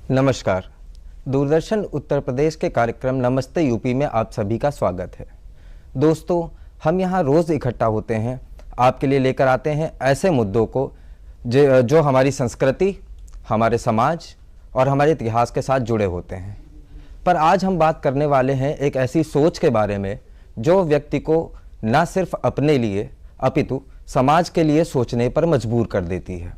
नमस्कार। दूरदर्शन उत्तर प्रदेश के कार्यक्रम नमस्ते यूपी में आप सभी का स्वागत है। दोस्तों, हम यहाँ रोज़ इकट्ठा होते हैं, आपके लिए लेकर आते हैं ऐसे मुद्दों को जो हमारी संस्कृति, हमारे समाज और हमारे इतिहास के साथ जुड़े होते हैं। पर आज हम बात करने वाले हैं एक ऐसी सोच के बारे में जो व्यक्ति को न सिर्फ अपने लिए अपितु समाज के लिए सोचने पर मजबूर कर देती है।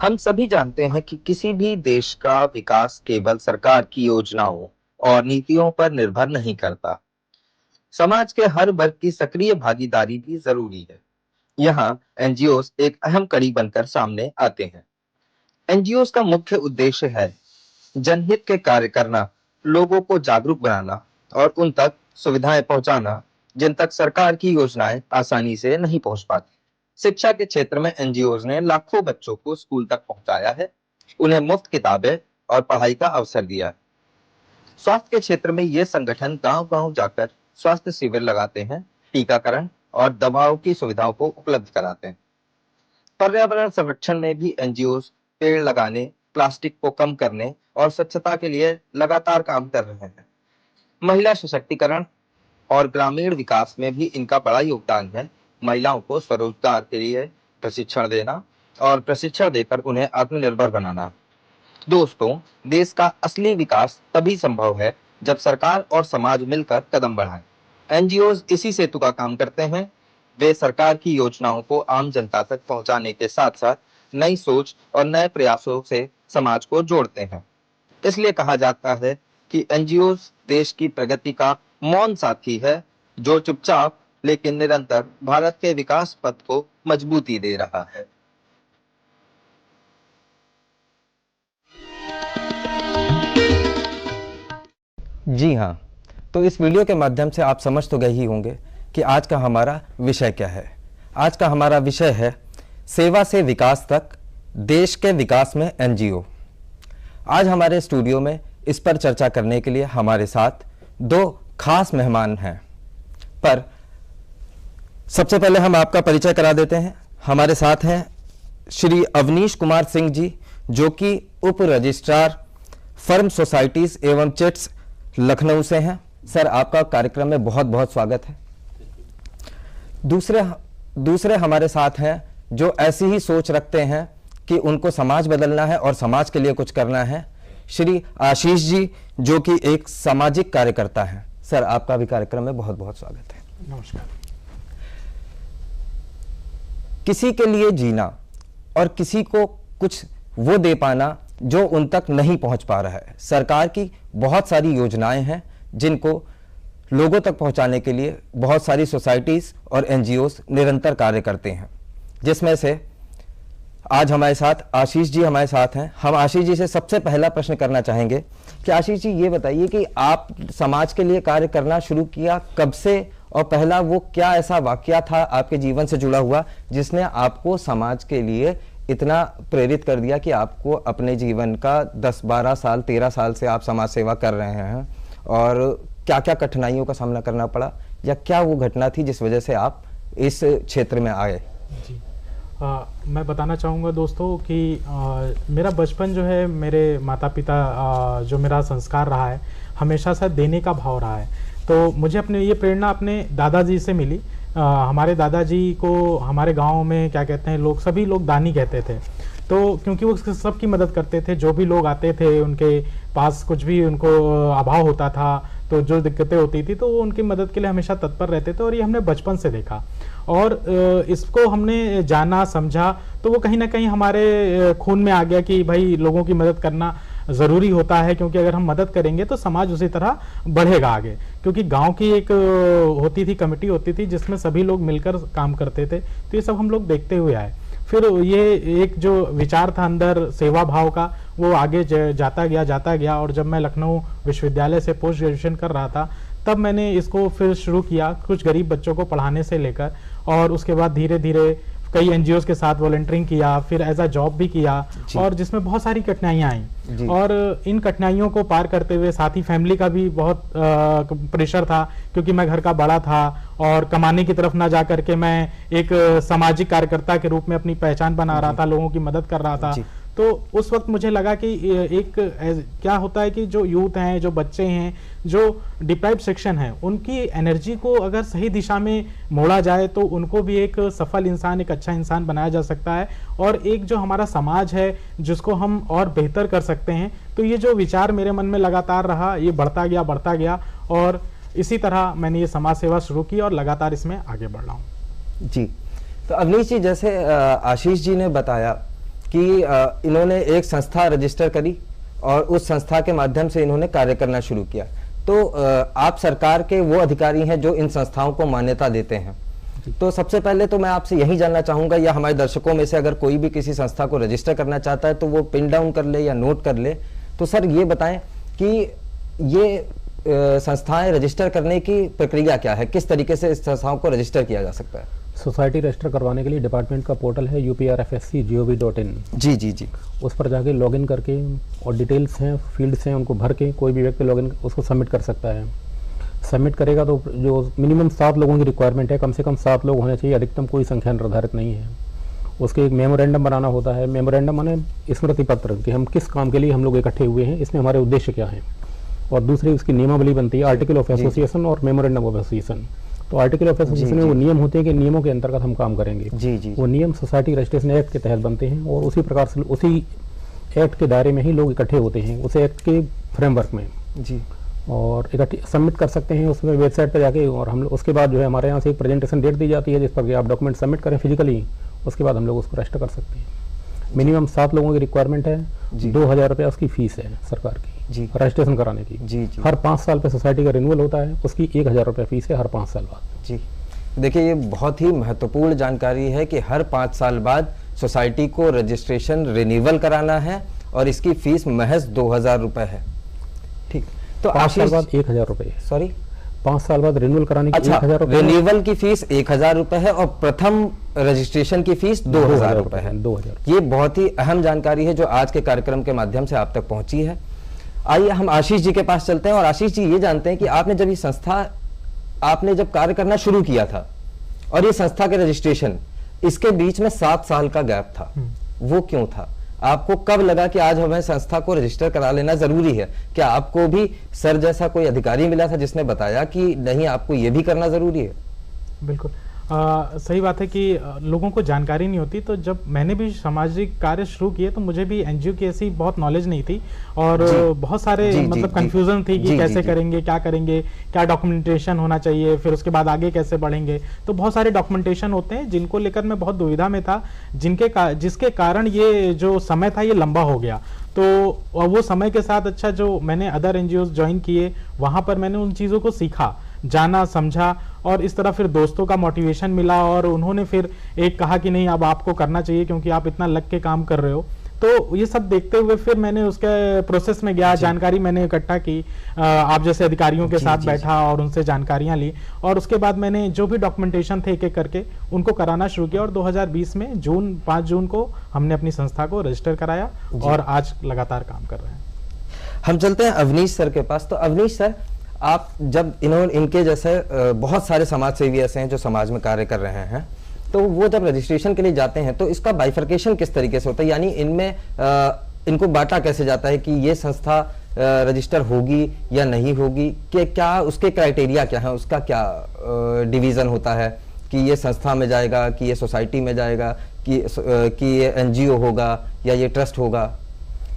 हम सभी जानते हैं कि किसी भी देश का विकास केवल सरकार की योजनाओं और नीतियों पर निर्भर नहीं करता। समाज के हर वर्ग की सक्रिय भागीदारी भी जरूरी है। यहाँ एनजीओस एक अहम कड़ी बनकर सामने आते हैं। एनजीओस का मुख्य उद्देश्य है जनहित के कार्य करना, लोगों को जागरूक बनाना और उन तक सुविधाएं पहुंचाना जिन तक सरकार की योजनाएं आसानी से नहीं पहुंच पाती। शिक्षा के क्षेत्र में एनजीओस ने लाखों बच्चों को स्कूल तक पहुंचाया है, उन्हें मुफ्त किताबें और पढ़ाई का अवसर दिया है। स्वास्थ्य के क्षेत्र में ये संगठन गांव-गांव जाकर स्वास्थ्य शिविर लगाते हैं, टीकाकरण और दवाओं की सुविधाओं को उपलब्ध कराते हैं। पर्यावरण संरक्षण में भी एनजीओस पेड़ लगाने, प्लास्टिक को कम करने और स्वच्छता के लिए लगातार काम कर रहे हैं। महिला सशक्तिकरण और ग्रामीण विकास में भी इनका बड़ा योगदान है। महिलाओं को स्वरोजगार के लिए प्रशिक्षण देना और प्रशिक्षण देकर उन्हें आत्मनिर्भर बनाना। दोस्तों, देश का असली विकास तभी संभव है जब सरकार और समाज मिलकर कदम बढ़ाएं। एनजीओस इसी सेतु का काम करते हैं। वे सरकार की योजनाओं को आम जनता तक पहुंचाने के साथ साथ नई सोच और नए प्रयासों से समाज को जोड़ते हैं। इसलिए कहा जाता है कि एनजीओस देश की प्रगति का मौन साथी है, जो चुपचाप लेकिन निरंतर भारत के विकास पथ को मजबूती दे रहा है। जी हाँ, तो इस वीडियो के माध्यम से आप समझ तो गए ही होंगे कि आज का हमारा विषय क्या है। आज का हमारा विषय है सेवा से विकास तक, देश के विकास में एनजीओ। आज हमारे स्टूडियो में इस पर चर्चा करने के लिए हमारे साथ दो खास मेहमान हैं। पर सबसे पहले हम आपका परिचय करा देते हैं। हमारे साथ हैं श्री अवनीश कुमार सिंह जी, जो कि उप रजिस्ट्रार फर्म सोसाइटीज एवं चिट्स लखनऊ से हैं। सर, आपका कार्यक्रम में बहुत बहुत स्वागत है। दूसरे हमारे साथ हैं जो ऐसी ही सोच रखते हैं कि उनको समाज बदलना है और समाज के लिए कुछ करना है। श्री आशीष जी, जो कि एक सामाजिक कार्यकर्ता हैं। सर, आपका भी कार्यक्रम में बहुत बहुत स्वागत है। नमस्कार। किसी के लिए जीना और किसी को कुछ वो दे पाना जो उन तक नहीं पहुंच पा रहा है। सरकार की बहुत सारी योजनाएं हैं जिनको लोगों तक पहुंचाने के लिए बहुत सारी सोसाइटीज और एनजीओस निरंतर कार्य करते हैं, जिसमें से आज हमारे साथ आशीष जी हमारे साथ हैं। हम आशीष जी से सबसे पहला प्रश्न करना चाहेंगे कि आशीष जी, ये बताइए कि आप समाज के लिए कार्य करना शुरू किया कब से, और पहला वो क्या ऐसा वाकया था आपके जीवन से जुड़ा हुआ जिसने आपको समाज के लिए इतना प्रेरित कर दिया कि आपको अपने जीवन का 10-12 साल 13 साल से आप समाज सेवा कर रहे हैं, और क्या क्या कठिनाइयों का सामना करना पड़ा, या क्या वो घटना थी जिस वजह से आप इस क्षेत्र में आए? जी, मैं बताना चाहूँगा दोस्तों कि मेरा बचपन जो है, मेरे माता पिता जो मेरा संस्कार रहा है, हमेशा से देने का भाव रहा है। तो मुझे अपने ये प्रेरणा अपने दादाजी से मिली। हमारे दादाजी को हमारे गांव में क्या कहते हैं, लोग सभी लोग दानी कहते थे। तो क्योंकि वो सबकी मदद करते थे, जो भी लोग आते थे उनके पास कुछ भी उनको अभाव होता था, तो जो दिक्कतें होती थी तो वो उनकी मदद के लिए हमेशा तत्पर रहते थे। और ये हमने बचपन से देखा और इसको हमने जाना समझा, तो वो कहीं ना कहीं हमारे खून में आ गया कि भाई लोगों की मदद करना ज़रूरी होता है, क्योंकि अगर हम मदद करेंगे तो समाज उसी तरह बढ़ेगा आगे। क्योंकि गांव की एक होती थी, कमेटी होती थी जिसमें सभी लोग मिलकर काम करते थे। तो ये सब हम लोग देखते हुए आए। फिर ये एक जो विचार था अंदर सेवा भाव का, वो आगे जाता गया। और जब मैं लखनऊ विश्वविद्यालय से पोस्ट ग्रेजुएशन कर रहा था, तब मैंने इसको फिर शुरू किया, कुछ गरीब बच्चों को पढ़ाने से लेकर, और उसके बाद धीरे धीरे कई एनजीओ के साथ वॉलंटियरिंग किया, फिर एज अ जॉब भी किया, और जिसमें बहुत सारी कठिनाइयां आई, और इन कठिनाइयों को पार करते हुए साथ ही फैमिली का भी बहुत प्रेशर था, क्योंकि मैं घर का बड़ा था और कमाने की तरफ ना जा करके मैं एक सामाजिक कार्यकर्ता के रूप में अपनी पहचान बना रहा था, लोगों की मदद कर रहा था। तो उस वक्त मुझे लगा कि एक क्या होता है कि जो यूथ हैं, जो बच्चे हैं, जो डिप्राइव सेक्शन है, उनकी एनर्जी को अगर सही दिशा में मोड़ा जाए तो उनको भी एक सफल इंसान, एक अच्छा इंसान बनाया जा सकता है, और एक जो हमारा समाज है जिसको हम और बेहतर कर सकते हैं। तो ये जो विचार मेरे मन में लगातार रहा, ये बढ़ता गया, और इसी तरह मैंने ये समाज सेवा शुरू की और लगातार इसमें आगे बढ़ रहा हूँ। जी, तो अवनीश जी, जैसे आशीष जी ने बताया कि इन्होंने एक संस्था रजिस्टर करी और उस संस्था के माध्यम से इन्होंने कार्य करना शुरू किया। तो आप सरकार के वो अधिकारी हैं जो इन संस्थाओं को मान्यता देते हैं। तो सबसे पहले तो मैं आपसे यही जानना चाहूंगा, या हमारे दर्शकों में से अगर कोई भी किसी संस्था को रजिस्टर करना चाहता है तो वो पिन डाउन कर ले या नोट कर ले, तो सर ये बताएं कि ये संस्थाएं रजिस्टर करने की प्रक्रिया क्या है, किस तरीके से इस संस्थाओं को रजिस्टर किया जा सकता है? सोसाइटी रजिस्टर करवाने के लिए डिपार्टमेंट का पोर्टल है uprfsc.gov.in। जी जी जी, उस पर जाके लॉगिन करके, और डिटेल्स हैं, फील्ड्स हैं, उनको भर के कोई भी व्यक्ति लॉगिन उसको सबमिट कर सकता है। सबमिट करेगा तो जो मिनिमम 7 लोगों की रिक्वायरमेंट है, कम से कम 7 लोग होने चाहिए, अधिकतम कोई संख्या निर्धारित नहीं है। उसके एक मेमोरेंडम बनाना होता है। मेमोरेंडम माने स्मृति पत्र कि हम किस काम के लिए हम लोग इकट्ठे हुए हैं, इसमें हमारे उद्देश्य क्या हैं। और दूसरी उसकी नियमावली बनती है, आर्टिकल ऑफ एसोसिएशन और मेमोरेंडम ऑफ एसोसिएशन। तो आर्टिकल ऑफ एसोसिएशन में वो नियम होते हैं कि नियमों के अंतर्गत हम काम करेंगे। जी जी, वो नियम सोसाइटी रजिस्ट्रेशन एक्ट के तहत बनते हैं, और उसी प्रकार से उसी एक्ट के दायरे में ही लोग इकट्ठे होते हैं, उस एक्ट के फ्रेमवर्क में जी, और इकट्ठे सबमिट कर सकते हैं उसमें वेबसाइट पर जाके। और हम उसके बाद जो है हमारे यहाँ से एक प्रेजेंटेशन डेट दी जाती है जिस पर कि आप डॉक्यूमेंट सबमिट करें फिजिकली, उसके बाद हम लोग उसको रजिस्टर कर सकते हैं। मिनिमम 7 लोगों की रिक्वायरमेंट है, 2000 रुपये उसकी फीस है सरकार की रजिस्ट्रेशन कराने की। जी जी, हर 5 साल पे सोसाइटी का रिन्यूअल होता है, उसकी 1000 रुपये फीस है हर 5 साल बाद। जी, देखिए ये बहुत ही महत्वपूर्ण जानकारी है कि हर 5 साल बाद सोसाइटी को रजिस्ट्रेशन रिन्यूअल कराना है और इसकी फीस महज 2000 रुपये है। ठीक, तो 5 साल बाद 1000 रुपये, सॉरी 5 साल बाद रिन्यूअल कराने की 1000 रुपये, रिन्यूअल की फीस 1000 रुपये है और प्रथम रजिस्ट्रेशन की फीस 2000 रुपये है। 2000। ये बहुत ही अहम जानकारी है जो आज के कार्यक्रम के माध्यम से आप तक पहुंची है। आइए हम आशीष जी के पास चलते हैं, और आशीष जी ये जानते हैं कि आपने जब ये संस्था, आपने जब कार्य करना शुरू किया था और ये संस्था के रजिस्ट्रेशन, इसके बीच में 7 साल का गैप था, वो क्यों था? आपको कब लगा कि आज हमें संस्था को रजिस्टर करा लेना जरूरी है? क्या आपको भी सर जैसा कोई अधिकारी मिला था जिसने बताया कि नहीं, आपको ये भी करना जरूरी है? बिल्कुल सही बात है कि लोगों को जानकारी नहीं होती। तो जब मैंने भी सामाजिक कार्य शुरू किए तो मुझे भी एनजीओ की ऐसी बहुत नॉलेज नहीं थी, और बहुत सारे मतलब कंफ्यूजन थी कि कैसे करेंगे, क्या करेंगे, क्या डॉक्यूमेंटेशन होना चाहिए, फिर उसके बाद आगे कैसे बढ़ेंगे। तो बहुत सारे डॉक्यूमेंटेशन होते हैं जिनको लेकर मैं बहुत दुविधा में था, जिसके कारण ये जो समय था ये लंबा हो गया। तो वो समय के साथ अच्छा जो मैंने अदर एनजीओ ज्वाइन किए, वहां पर मैंने उन चीज़ों को सीखा, जाना, समझा, और इस तरह फिर दोस्तों का मोटिवेशन मिला, और उन्होंने फिर एक कहा कि नहीं अब आपको करना चाहिए क्योंकि आप इतना लग के काम कर रहे हो। तो ये सब देखते हुए फिर मैंने उसके प्रोसेस में गया, जानकारी मैंने इकट्ठा की, आप जैसे अधिकारियों के साथ बैठा और उनसे जानकारियां ली, और उसके बाद मैंने जो भी डॉक्यूमेंटेशन थे एक एक करके उनको कराना शुरू किया, और 2020 में 5 जून को हमने अपनी संस्था को रजिस्टर कराया और आज लगातार काम कर रहे हैं। हम चलते हैं अवनीश सर के पास। तो अवनीश सर, आप जब इनके जैसे बहुत सारे समाज सेवी ऐसे हैं जो समाज में कार्य कर रहे हैं, तो वो जब रजिस्ट्रेशन के लिए जाते हैं तो इसका बाइफर्केशन किस तरीके से होता है, यानी इनमें इनको बांटा कैसे जाता है कि ये संस्था रजिस्टर होगी या नहीं होगी, कि क्या उसके क्राइटेरिया क्या है, उसका क्या डिवीजन होता है कि ये संस्था में जाएगा, कि ये सोसाइटी में जाएगा, कि ये एनजीओ होगा या ये ट्रस्ट होगा?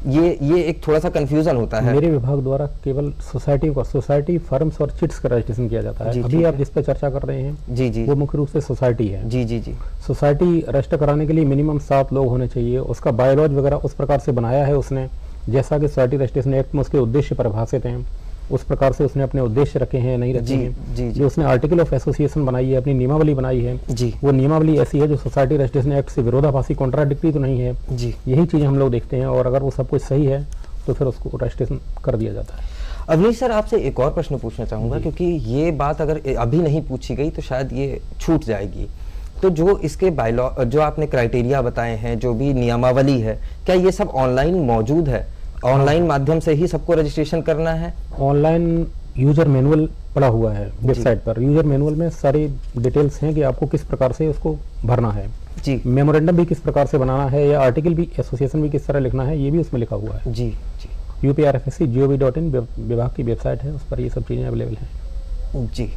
ये एक थोड़ा सा कंफ्यूजन होता है। मेरे विभाग द्वारा केवल सोसाइटी फर्म्स और चिट्स का रजिस्ट्रेशन किया जाता है। अभी आप जिस पे चर्चा कर रहे हैं जी, वो मुख्य रूप से सोसाइटी है। जी। सोसाइटी रजिस्टर कराने के लिए मिनिमम 7 लोग होने चाहिए। उसका बायोलॉज वगैरह उस प्रकार से बनाया है उसने, जैसा कि सोसाइटी रजिस्ट्रेशन एक्ट में उसके उद्देश्य परिभाषित हैं, उस प्रकार से उसने अपने उद्देश्य रखे हैं, नहीं रखे हैं। जो उसने आर्टिकल ऑफ एसोसिएशन बनाई है, अपनी नियमावली बनाई है, वो नियमावली ऐसी है जो सोसाइटी रजिस्ट्रेशन एक्ट से विरोधाभासी, कॉन्ट्राडिक्टरी तो नहीं है। यही चीज़ें हम लोग देखते हैं, और अगर वो सब कुछ सही है तो फिर उसको रजिस्ट्रेशन कर दिया जाता है। अवनीश सर, आपसे एक और प्रश्न पूछना चाहूँगा, क्योंकि ये बात अगर अभी नहीं पूछी गई तो शायद ये छूट जाएगी। तो जो इसके बायलॉ जो आपने क्राइटेरिया बताए हैं, जो भी नियमावली है, क्या ये सब ऑनलाइन मौजूद है? ऑनलाइन माध्यम से ही सबको रजिस्ट्रेशन करना है? ऑनलाइन यूजर मैनुअल पड़ा हुआ है वेबसाइट पर। यूजर मैनुअल में सारी डिटेल्स हैं कि आपको किस प्रकार से उसको भरना है जी। मेमोरेंडम भी किस प्रकार से बनाना है, या आर्टिकल भी, एसोसिएशन भी किस तरह लिखना है, ये भी उसमें लिखा हुआ है। जी जी। UPRFSC.gov.in विभाग की वेबसाइट है, उस पर ये सब चीज़ें अवेलेबल हैं। जी।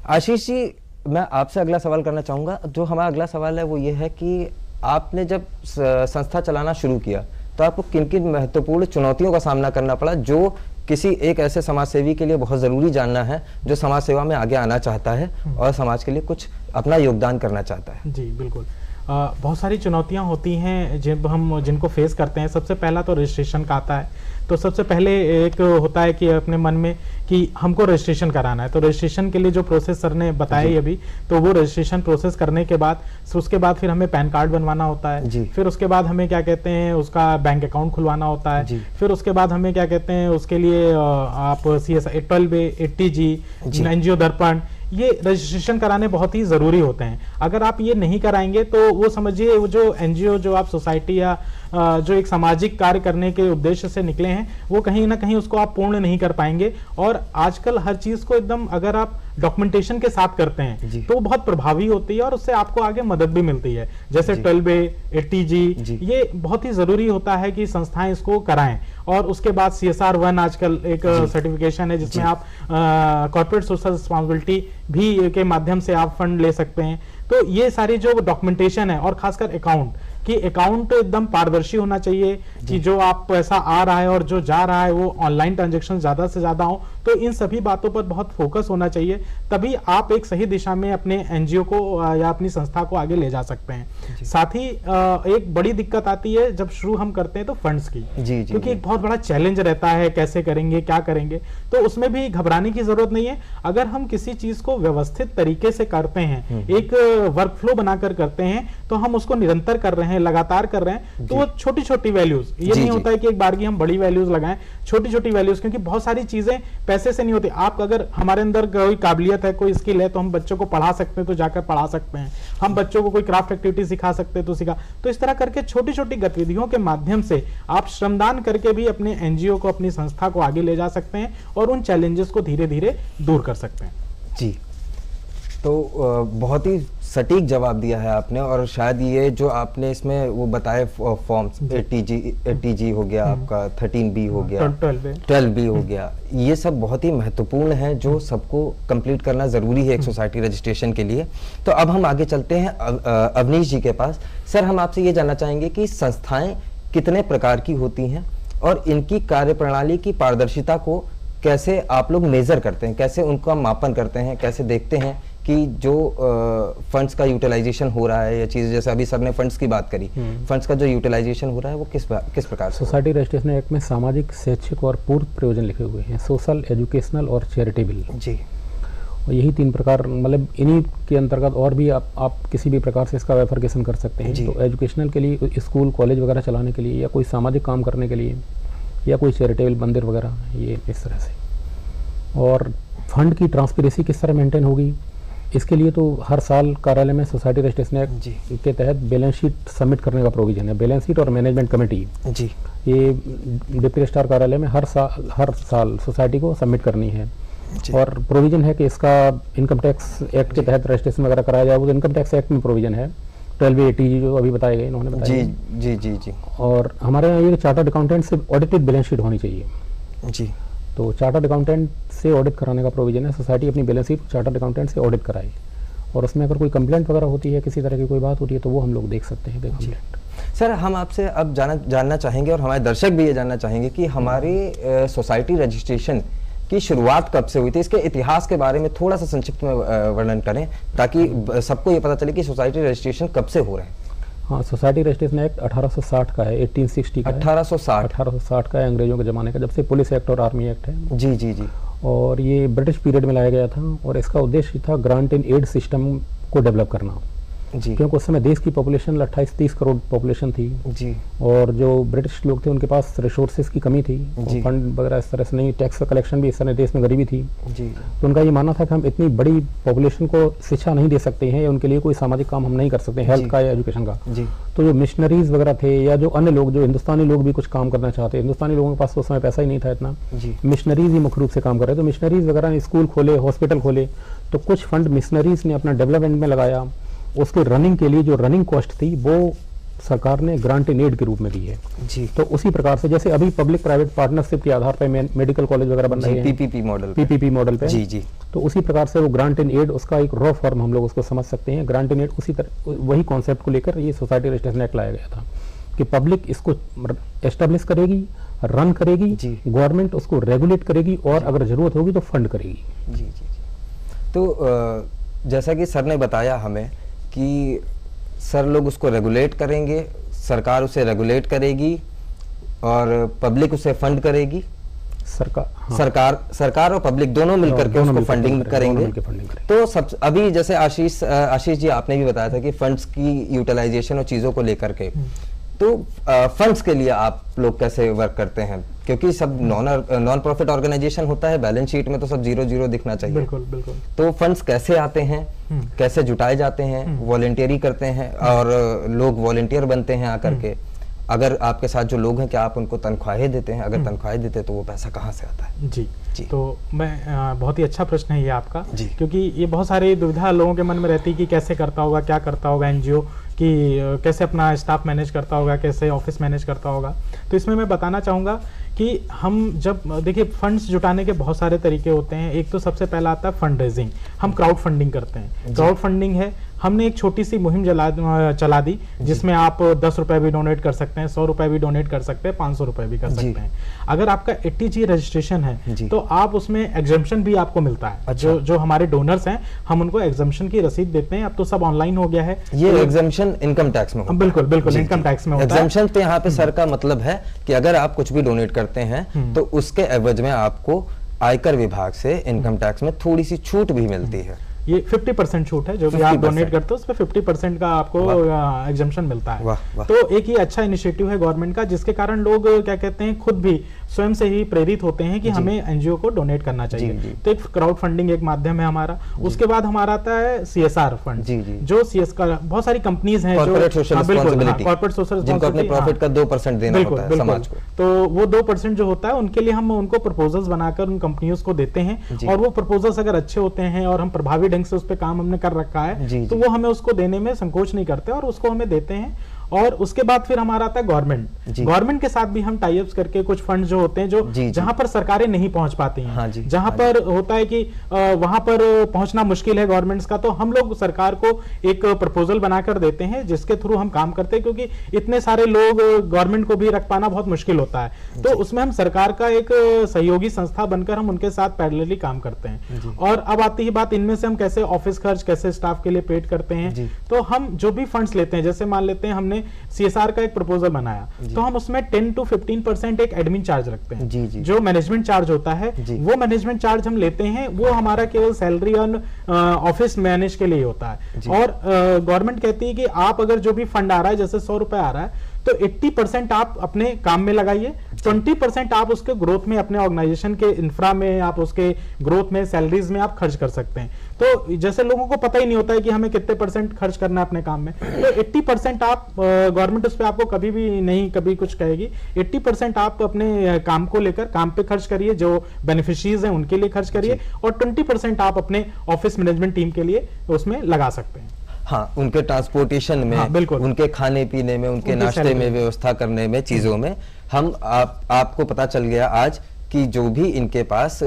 आशीष जी, मैं आपसे अगला सवाल करना चाहूँगा। जो हमारा अगला सवाल है वो ये है कि आपने जब संस्था चलाना शुरू किया तो आपको किन किन महत्वपूर्ण चुनौतियों का सामना करना पड़ा, जो किसी एक ऐसे समाज सेवी के लिए बहुत ज़रूरी जानना है जो समाज सेवा में आगे आना चाहता है और समाज के लिए कुछ अपना योगदान करना चाहता है? जी बिल्कुल। बहुत सारी चुनौतियां होती हैं जब हम जिनको फेस करते हैं। सबसे पहला तो रजिस्ट्रेशन का आता है। तो सबसे पहले एक होता है कि अपने मन में कि हमको रजिस्ट्रेशन कराना है, तो रजिस्ट्रेशन के लिए जो प्रोसेस सर ने बताया अभी, तो वो रजिस्ट्रेशन प्रोसेस करने के बाद उसके बाद फिर हमें पैन कार्ड बनवाना होता है। फिर उसके बाद हमें क्या कहते हैं उसका बैंक अकाउंट खुलवाना होता है। फिर उसके बाद हमें क्या कहते हैं उसके लिए आप CSI 12A 80G NGO दर्पण, ये रजिस्ट्रेशन कराने बहुत ही ज़रूरी होते हैं। अगर आप ये नहीं कराएंगे तो वो समझिए वो जो NGO जो आप सोसाइटी या जो एक सामाजिक कार्य करने के उद्देश्य से निकले हैं वो कहीं ना कहीं उसको आप पूर्ण नहीं कर पाएंगे। और आजकल हर चीज़ को एकदम अगर आप डॉक्यूमेंटेशन के साथ करते हैं तो बहुत प्रभावी होती है और उससे आपको आगे मदद भी मिलती है। जैसे 12A 80G ये बहुत ही ज़रूरी होता है कि संस्थाएं इसको कराएं। और उसके बाद CSR 1 आजकल एक सर्टिफिकेशन है जिसमें आप कॉर्पोरेट सोशल रिस्पॉन्सिबिलिटी भी के माध्यम से आप फंड ले सकते हैं। तो ये सारी जो डॉक्यूमेंटेशन है और खासकर अकाउंट कि अकाउंट एकदम पारदर्शी होना चाहिए कि जो आप पैसा आ रहा है और जो जा रहा है वो ऑनलाइन ट्रांजैक्शन ज्यादा से ज्यादा हो। तो इन सभी बातों पर बहुत फोकस होना चाहिए, तभी आप एक सही दिशा में अपने NGO को या अपनी संस्था को आगे ले जा सकते हैं। साथ ही एक बड़ी दिक्कत आती है जब शुरू हम करते हैं तो फंड्स की, क्योंकि एक बहुत बड़ा चैलेंज रहता है कैसे करेंगे क्या करेंगे। तो उसमें भी घबराने की जरूरत नहीं है। अगर हम किसी चीज को व्यवस्थित तरीके से करते हैं, एक वर्क फ्लो बनाकर करते हैं, तो हम उसको निरंतर कर रहे हैं, लगातार कर रहे हैं, तो वो छोटी छोटी वैल्यूज, ये नहीं होता है कि एक बार की हम बड़ी वैल्यूज लगाएं, छोटी छोटी वैल्यूज, क्योंकि बहुत सारी चीजें पैसे से नहीं होती। आप अगर हमारे अंदर कोई काबिलियत है, कोई स्किल है, तो हम बच्चों को पढ़ा सकते हैं तो जाकर पढ़ा सकते हैं, हम बच्चों को कोई क्राफ्ट एक्टिविटी सिखा सकते हैं तो सिखा। तो इस तरह करके छोटी छोटी गतिविधियों के माध्यम से आप श्रमदान करके भी अपने NGO को, अपनी संस्था को आगे ले जा सकते हैं और उन चैलेंजेस को धीरे धीरे दूर कर सकते हैं। जी, तो बहुत ही सटीक जवाब दिया है आपने। और शायद ये जो आपने इसमें वो बताए फॉर्म्स 80G हो गया, आपका 13B हो गया, 12B हो गया, ये सब बहुत ही महत्वपूर्ण है जो सबको कंप्लीट करना ज़रूरी है एक सोसाइटी रजिस्ट्रेशन के लिए। तो अब हम आगे चलते हैं अवनीश जी के पास। सर, हम आपसे ये जानना चाहेंगे कि संस्थाएं कितने प्रकार की होती हैं और इनकी कार्यप्रणाली की पारदर्शिता को कैसे आप लोग मेजर करते हैं, कैसे उनका मापन करते हैं, कैसे देखते हैं कि जो फंड्स का यूटिलाइजेशन हो रहा है या चीज़, जैसे अभी सर ने फंड्स की बात करी, फंड्स का जो यूटिलाइजेशन हो रहा है वो किस प्रकार से? सोसाइटी रजिस्ट्रेशन एक्ट में सामाजिक, शैक्षिक और पूर्व प्रयोजन लिखे हुए हैं, सोशल, एजुकेशनल और चैरिटेबल। जी, और यही 3 प्रकार, मतलब इन्हीं के अंतर्गत और भी आप किसी भी प्रकार से इसका बाइफरकेशन कर सकते हैं। तो एजुकेशनल के लिए स्कूल कॉलेज वगैरह चलाने के लिए, या कोई सामाजिक काम करने के लिए, या कोई चैरिटेबल मंदिर वगैरह, ये इस तरह से। और फंड की ट्रांसपेरेंसी किस तरह मेंटेन होगी, इसके लिए तो हर साल कार्यालय में सोसाइटी रजिस्ट्रेशन एक्ट के तहत बैलेंस शीट सबमिट करने का प्रोविजन है। बैलेंस शीट और मैनेजमेंट कमेटी ये डिप्टी रजिस्ट्रार कार्यालय में हर साल सोसाइटी को सबमिट करनी है। और प्रोविजन है कि इसका इनकम टैक्स एक्ट के तहत रजिस्ट्रेशन वगैरह कराया जाए, वो इनकम टैक्स एक्ट में प्रोविजन है। 12A 80G जो अभी बताए गए, इन्होंने बताया। जी जी जी। और हमारे यहाँ ये चार्टर्ड अकाउंटेंट से ऑडिटेड बैलेंस शीट होनी चाहिए। जी, तो चार्टर्ड अकाउंटेंट से ऑडिट कराने का प्रोविजन है। सोसाइटी अपनी बैलेंस शीट चार्टर्ड अकाउंटेंट से ऑडिट कराए, और उसमें अगर कोई कंप्लेंट वगैरह होती है, किसी तरह की कोई बात होती है, तो वो हम लोग देख सकते हैं कंप्लेंट। सर, हम आपसे अब जानना चाहेंगे और हमारे दर्शक भी ये जानना चाहेंगे कि हमारी सोसाइटी रजिस्ट्रेशन की शुरुआत कब से हुई थी, इसके इतिहास के बारे में थोड़ा सा संक्षिप्त में वर्णन करें ताकि सबको ये पता चले कि सोसाइटी रजिस्ट्रेशन कब से हो रहे हैं। हाँ, सोसाइटी रजिस्ट्रेशन एक्ट 1860 का है, 1860 का 1860 का है, अंग्रेजों के ज़माने का, जब से पुलिस एक्ट और आर्मी एक्ट है। जी जी जी। और ये ब्रिटिश पीरियड में लाया गया था, और इसका उद्देश्य था ग्रांट इन एड सिस्टम को डेवलप करना। जी क्योंकि उस समय देश की पॉपुलेशन 28-30 करोड़ पॉपुलेशन थी जी और जो ब्रिटिश लोग थे उनके पास रिसोर्सेज की कमी थी, जी। फंड वगैरह इस तरह से नहीं, टैक्स का कलेक्शन भी इस तरह देश में गरीबी थी। जी तो उनका ये मानना था कि हम इतनी बड़ी पॉपुलेशन को शिक्षा नहीं दे सकते हैं या उनके लिए कोई सामाजिक काम हम नहीं कर सकते, हेल्थ का या एजुकेशन का। जी तो जो मिशनरीज वगैरह थे या जो अन्य लोग, जो हिंदुस्तानी लोग भी कुछ काम करना चाहते, हिंदुस्तानी लोगों के पास तो उस समय पैसा ही नहीं था इतना, जी मिशनरीज ही मुख्य रूप से काम कर रहे थे। तो मिशनरीज वगैरह ने स्कूल खोले, हॉस्पिटल खोले, तो कुछ फंड मिशनरीज ने अपना डेवलपमेंट में लगाया। उसके रनिंग के लिए जो रनिंग कॉस्ट थी वो सरकार ने ग्रांट इन एड के रूप में दी है। जी तो उसी प्रकार से जैसे अभी पब्लिक प्राइवेट पार्टनरशिप के आधार पर मेडिकल कॉलेज वगैरह बन रहे हैं पीपीपी मॉडल पे। पीपीपी मॉडल पे, जी जी तो उसी प्रकार से वो ग्रांट इन एड, उसका एक रॉ फॉर्म हम लोग उसको समझ सकते हैं। ग्रांट इन एड उसी तरह वही कॉन्सेप्ट को लेकर ये सोसाइटी रजिस्ट्रेशन एक्ट लाया गया था कि पब्लिक इसको एस्टेब्लिश करेगी, रन करेगी, जी। गवर्नमेंट उसको रेगुलेट करेगी और अगर जरूरत होगी तो फंड करेगी। जी जी तो जैसा कि सर ने बताया हमें कि सर लोग उसको रेगुलेट करेंगे, सरकार उसे रेगुलेट करेगी और पब्लिक उसे फंड करेगी। सरकार, हाँ, सरकार और पब्लिक दोनों मिलकर के दोनों उसको मिलकर फंडिंग दोनों करेंगे। मिलकर फंडिंग करेंगे। तो सब अभी जैसे आशीष जी आपने भी बताया था कि फंड्स की यूटिलाइजेशन और चीज़ों को लेकर के, तो फंड्स के लिए आप लोग कैसे वर्क करते हैं? क्योंकि सब नॉन प्रॉफिट ऑर्गेनाइजेशन होता है, बैलेंस शीट में तो सब 0-0 दिखना चाहिए। बिल्कुल बिल्कुल। तो फंड्स कैसे आते हैं, कैसे जुटाए जाते हैं? वॉलंटियरी करते हैं और लोग वॉलंटियर बनते हैं आकर के। अगर आपके साथ जो लोग हैं, क्या आप उनको तनख्वाहें देते हैं? अगर तनख्वाहें देते हैं तो वो पैसा कहाँ से आता है? जी जी। तो मैं बहुत ही अच्छा प्रश्न है ये आपका, जी। क्योंकि ये बहुत सारी दुविधा लोगों के मन में रहती है कि कैसे करता होगा, क्या करता होगा एनजीओ, कि कैसे अपना स्टाफ मैनेज करता होगा, कैसे ऑफिस मैनेज करता होगा। तो इसमें मैं बताना चाहूँगा कि हम जब देखिए फंड्स जुटाने के बहुत सारे तरीके होते हैं। एक तो सबसे पहला आता है फंड रेजिंग, हम क्राउड फंडिंग करते हैं। क्राउड फंडिंग है, हमने एक छोटी सी मुहिम चला दी जिसमें आप 10 रुपए भी डोनेट कर सकते हैं, 100 रुपए भी डोनेट कर सकते हैं, 500 रुपए भी कर सकते हैं। अगर आपका 80G रजिस्ट्रेशन है तो आप उसमें एग्जाम्पशन भी आपको मिलता है। अच्छा। जो हमारे डोनर्स हैं हम उनको एग्जाम्पशन की रसीद देते हैं। अब तो सब ऑनलाइन हो गया है। ये एग्जाम्पशन इनकम टैक्स में होता है। बिल्कुल बिल्कुल, इनकम टैक्स में होता है। एग्जाम्पशन तो यहाँ पे सर का मतलब है कि अगर आप कुछ भी डोनेट करते हैं तो उसके एवज में आपको आयकर विभाग से इनकम टैक्स में थोड़ी सी छूट भी मिलती है। ये 50% छूट है, जो भी आप 50%। डोनेट करते हो उस पर 50% का आपको एग्जाम्पशन मिलता है। वाह, वाह। तो एक ये अच्छा इनिशिएटिव है गवर्नमेंट का, जिसके कारण लोग क्या कहते हैं खुद भी स्वयं से ही प्रेरित होते हैं कि हमें एनजीओ को डोनेट करना चाहिए। जी। तो एक क्राउड फंडिंग एक माध्यम है हमारा। उसके बाद हमारा आता है CSR फंड, जी, जी। जो CS का बहुत सारी कंपनीज हैं corporate social responsibility, corporate social जिनको अपने प्रॉफिट का 2% देना होता है समाज को। तो वो 2% जो होता है उनके लिए हम उनको प्रपोजल्स बनाकर उन कंपनियों को देते हैं, और वो प्रपोजल्स अगर अच्छे होते हैं और हम प्रभावी ढंग से उस पर काम हमने कर रखा है जी, तो जी। वो हमें उसको देने में संकोच नहीं करते और उसको हमें देते हैं। और उसके बाद फिर हमारा आता है गवर्नमेंट। जी। गवर्नमेंट के साथ भी हम टाई अप्स करके कुछ फंड जो होते हैं जो जी, जी। जहां पर सरकारें नहीं पहुंच पाती हैं, हाँ जी, जहां हाँ पर होता है कि वहां पर पहुंचना मुश्किल है गवर्नमेंट्स का, तो हम लोग सरकार को एक प्रपोजल बनाकर देते हैं जिसके थ्रू हम काम करते हैं, क्योंकि इतने सारे लोग गवर्नमेंट को भी रख पाना बहुत मुश्किल होता है। तो उसमें हम सरकार का एक सहयोगी संस्था बनकर हम उनके साथ पैरेलली काम करते हैं। और अब आती है बात इनमें से हम कैसे ऑफिस खर्च, कैसे स्टाफ के लिए पेड करते हैं। जी। तो हम जो भी फंड्स लेते हैं, जैसे मान लेते हैं हमने CSR एक प्रपोजल बनाया, तो हम उसमें 10 to 15% एक एडमिन चार्ज रखते हैं। जी, जी। जो मैनेजमेंट चार्ज होता है जी। वो मैनेजमेंट चार्ज हम लेते हैं, वो हमारा केवल सैलरी और ऑफिस मैनेज के लिए होता है। और गवर्नमेंट कहती है कि आप अगर जो भी फंड आ रहा है, जैसे 100 रुपए आ रहा है, तो 80% आप अपने काम में लगाइए, 20% आप उसके ग्रोथ में, अपने ऑर्गेनाइजेशन के इंफ्रा में, आप उसके ग्रोथ में, सैलरीज में आप खर्च कर सकते हैं। तो जैसे लोगों को पता ही नहीं होता है कि हमें कितने % खर्च करना है अपने काम में, तो 80% आप, गवर्नमेंट उस पर आपको कभी भी नहीं कभी कुछ कहेगी, 80% आप अपने काम को लेकर काम पे खर्च करिए, जो बेनिफिशियरीज हैं उनके लिए खर्च करिए, और 20% आप अपने ऑफिस मैनेजमेंट टीम के लिए उसमें लगा सकते हैं। हाँ, उनके ट्रांसपोर्टेशन में, हाँ, बिल्कुल। उनके खाने पीने में, उनके नाश्ते में, व्यवस्था करने में, चीजों में हम आपको पता चल गया आज कि जो भी इनके पास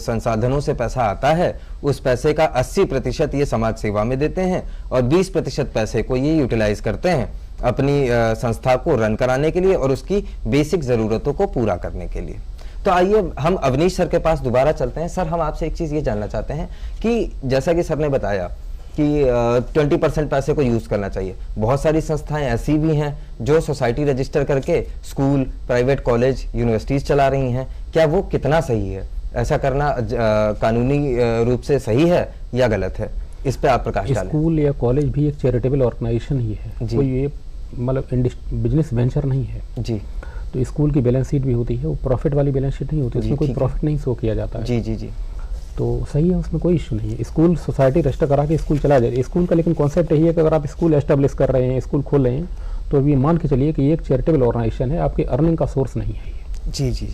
संसाधनों से पैसा आता है, उस पैसे का 80% ये समाज सेवा में देते हैं और 20% पैसे को ये यूटिलाइज करते हैं अपनी संस्था को रन कराने के लिए और उसकी बेसिक जरूरतों को पूरा करने के लिए। तो आइए हम अवनीश सर के पास दोबारा चलते हैं। सर, हम आपसे एक चीज ये जानना चाहते हैं कि जैसा कि सर ने बताया कि 20% पैसे को यूज करना चाहिए। बहुत सारी संस्थाएं ऐसी भी हैं जो सोसाइटी रजिस्टर करके स्कूल, प्राइवेट कॉलेज, यूनिवर्सिटीज चला रही हैं। क्या वो कितना सही है? ऐसा करना कानूनी रूप से सही है या गलत है? इस पे आप प्रकाश डालें। स्कूल या कॉलेज भी एक चैरिटेबल ऑर्गेनाइजेशन ही है, जी। कोई ये मतलब बिजनेस वेंचर नहीं है। जी तो स्कूल की बैलेंस शीट भी होती है, वो प्रॉफिट वाली बैलेंस शीट नहीं होती, जी, उसमें कोई ठीक है। प्रॉफिट नहीं शो किया जाता है। जी जी जी तो सही है, उसमें कोई इशू नहीं है। स्कूल सोसाइटी रजिस्टर करा के स्कूल चला जाए स्कूल का, लेकिन कॉन्सेप्ट यही है कि अगर आप स्कूल एस्टेब्लिश कर रहे हैं, स्कूल खोल रहे हैं, तो ये मान के चलिए कि ये एक चैरिटेबल ऑर्गेनाइजेशन है, आपके अर्निंग का सोर्स नहीं है ये। जी जी।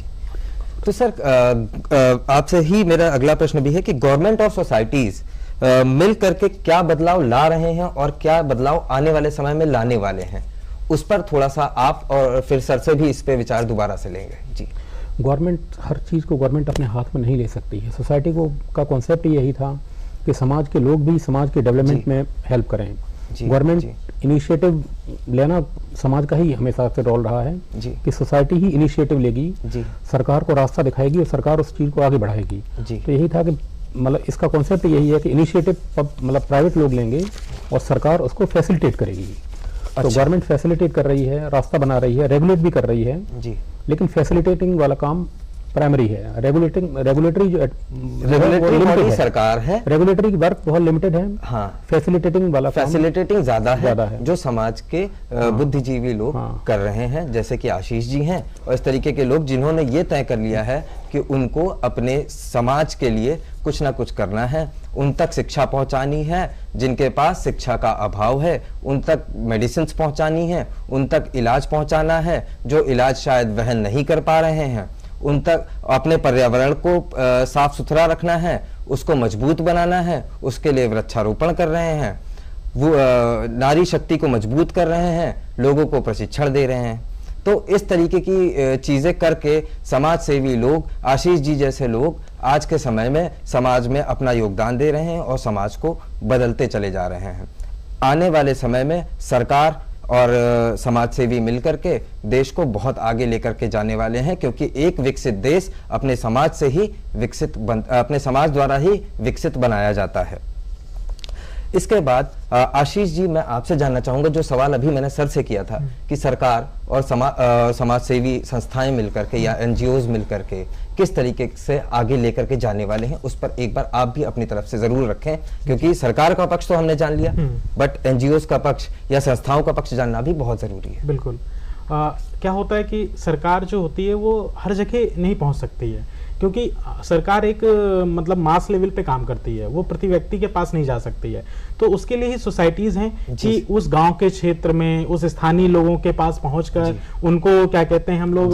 तो सर आपसे ही मेरा अगला प्रश्न भी है कि गवर्नमेंट और सोसाइटीज मिल करके क्या बदलाव ला रहे हैं और क्या बदलाव आने वाले समय में लाने वाले हैं, उस पर थोड़ा सा आप और फिर सर से भी इस पे विचार दोबारा से लेंगे। जी। गवर्नमेंट, हर चीज़ को गवर्नमेंट अपने हाथ में नहीं ले सकती है। सोसाइटी को का कॉन्सेप्ट यही था कि समाज के लोग भी समाज के डेवलपमेंट में हेल्प करें। जी, गवर्नमेंट जी। इनिशिएटिव लेना समाज का ही हमेशा से रोल रहा है जी। कि सोसाइटी ही इनिशिएटिव लेगी, जी। सरकार को रास्ता दिखाएगी और सरकार उस चीज़ को आगे बढ़ाएगी। जी। तो यही था कि मतलब इसका कॉन्सेप्ट यही है कि इनिशिएटिव मतलब प्राइवेट लोग लेंगे और सरकार उसको फैसिलिटेट करेगी। तो अच्छा। गवर्नमेंट फैसिलिटेट कर रही है, रास्ता बना रही है, रेगुलेट भी कर रही है, जी। लेकिन फैसिलिटेटिंग वाला काम प्राइमरी है। रेगुलेटरी जो रेगुलेटरी बॉडी सरकार है, रेगुलेटरी वर्क बहुत लिमिटेड है। हाँ। फैसिलिटेटिंग वाला काम फैसिलिटेटिंग ज्यादा ज़्यादा है, है। जो समाज के बुद्धिजीवी लोग हाँ। कर रहे हैं, जैसे कि आशीष जी हैं और इस तरीके के लोग जिन्होंने ये तय कर लिया है कि उनको अपने समाज के लिए कुछ ना कुछ करना है, उन तक शिक्षा पहुंचानी है, जिनके पास शिक्षा का अभाव है उन तक मेडिसिन पहुंचानी है, उन तक इलाज पहुंचाना है, जो इलाज शायद वहन नहीं कर पा रहे हैं उन तक अपने पर्यावरण को साफ सुथरा रखना है, उसको मजबूत बनाना है, उसके लिए वृक्षारोपण कर रहे हैं, वो नारी शक्ति को मजबूत कर रहे हैं, लोगों को प्रशिक्षण दे रहे हैं। तो इस तरीके की चीज़ें करके समाज सेवी लोग, आशीष जी जैसे लोग आज के समय में समाज में अपना योगदान दे रहे हैं और समाज को बदलते चले जा रहे हैं। आने वाले समय में सरकार और समाज सेवी मिलकर के देश को बहुत आगे लेकर के जाने वाले हैं, क्योंकि एक विकसित देश अपने समाज से ही अपने समाज द्वारा ही विकसित बनाया जाता है। इसके बाद आशीष जी, मैं आपसे जानना चाहूंगा, जो सवाल अभी मैंने सर से किया था कि सरकार और समाज सेवी संस्थाएं मिलकर के या एनजीओज मिलकर के किस तरीके से आगे लेकर के जाने वाले हैं, उस पर एक बार आप भी अपनी तरफ से जरूर रखें, क्योंकि सरकार का पक्ष तो हमने जान लिया, बट एनजीओज का पक्ष या संस्थाओं का पक्ष जानना भी बहुत जरूरी है। बिल्कुल। क्या होता है कि सरकार जो होती है वो हर जगह नहीं पहुंच सकती है, क्योंकि सरकार एक मतलब मास लेवल पे काम करती है, वो प्रति व्यक्ति के पास नहीं जा सकती है। तो उसके लिए ही सोसाइटीज हैं कि उस गांव के क्षेत्र में उस स्थानीय लोगों के पास पहुंचकर उनको क्या कहते हैं हम लोग